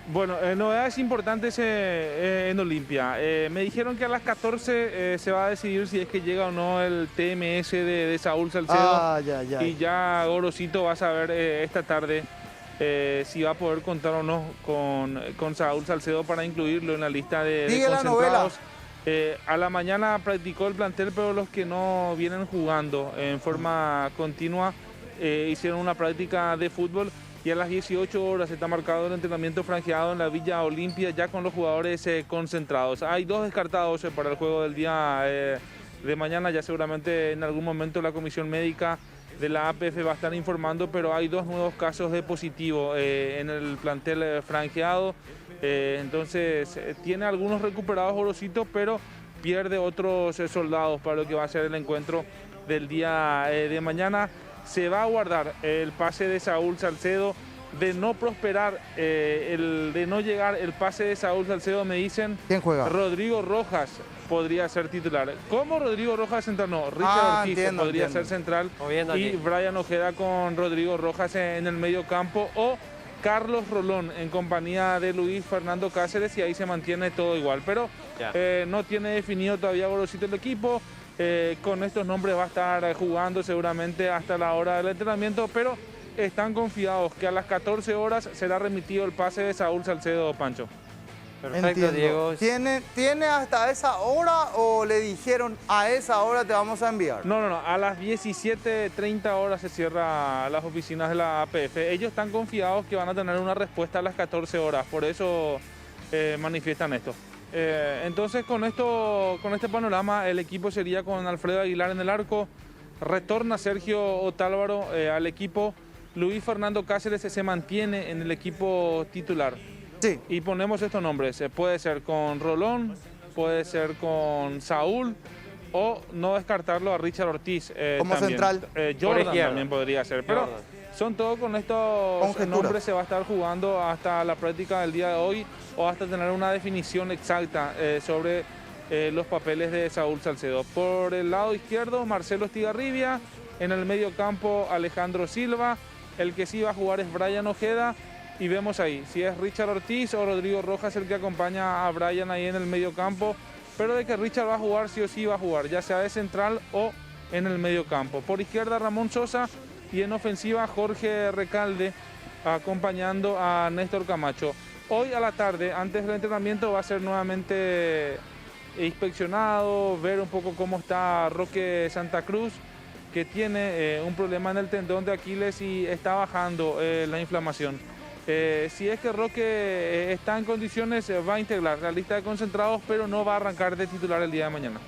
Bueno, novedades importantes en Olimpia. Me dijeron que a las 14 se va a decidir si es que llega o no el TMS de Saúl Salcedo. Y ya Gorosito va a saber esta tarde si va a poder contar o no con Saúl Salcedo para incluirlo en la lista de concentrados. A la mañana practicó el plantel, pero los que no vienen jugando en forma continua hicieron una práctica de fútbol. Y a las 18 horas está marcado el entrenamiento franjeado en la Villa Olimpia, ya con los jugadores concentrados. Hay dos descartados para el juego del día de mañana. Ya seguramente en algún momento la comisión médica de la APF va a estar informando, pero hay dos nuevos casos de positivo en el plantel franjeado. Entonces tiene algunos recuperados Gorosito, pero pierde otros soldados para lo que va a ser el encuentro del día de mañana. Se va a guardar el pase de Saúl Salcedo. De no prosperar, de no llegar el pase de Saúl Salcedo, me dicen, ¿quién juega? Rodrigo Rojas podría ser titular. ¿Cómo Rodrigo Rojas central? No, Richard Ortiz podría ser central. Y Brian Ojeda con Rodrigo Rojas en el medio campo, o Carlos Rolón en compañía de Luis Fernando Cáceres, y ahí se mantiene todo igual. Pero no tiene definido todavía Gorosito el equipo. Con estos nombres va a estar jugando seguramente hasta la hora del entrenamiento, pero están confiados que a las 14 horas será remitido el pase de Saúl Salcedo, Pancho. Perfecto, Diego. ¿Tiene hasta esa hora o le dijeron a esa hora te vamos a enviar? No, a las 17:30 horas se cierran las oficinas de la APF. Ellos están confiados que van a tener una respuesta a las 14 horas, por eso manifiestan esto. Entonces con este panorama el equipo sería con Alfredo Aguilar en el arco, retorna Sergio Otálvaro al equipo, Luis Fernando Cáceres se mantiene en el equipo titular. Sí. Y ponemos estos nombres, puede ser con Rolón, puede ser con Saúl, o no descartarlo a Richard Ortiz. Como también. central. Jordan también podría ser, pero son todos con estos nombres se va a estar jugando hasta la práctica del día de hoy o hasta tener una definición exacta sobre los papeles de Saúl Salcedo. Por el lado izquierdo, Marcelo Estigarribia, en el medio campo Alejandro Silva, el que sí va a jugar es Brian Ojeda, y vemos ahí si es Richard Ortiz o Rodrigo Rojas el que acompaña a Brian ahí en el medio campo, pero de que Richard va a jugar sí o sí va a jugar, ya sea de central o en el medio campo. Por izquierda Ramón Sosa, y en ofensiva Jorge Recalde acompañando a Néstor Camacho. Hoy a la tarde, antes del entrenamiento, va a ser nuevamente inspeccionado, ver un poco cómo está Roque Santa Cruz, que tiene un problema en el tendón de Aquiles y está bajando la inflamación. Si es que Roque está en condiciones, va a integrar la lista de concentrados, pero no va a arrancar de titular el día de mañana.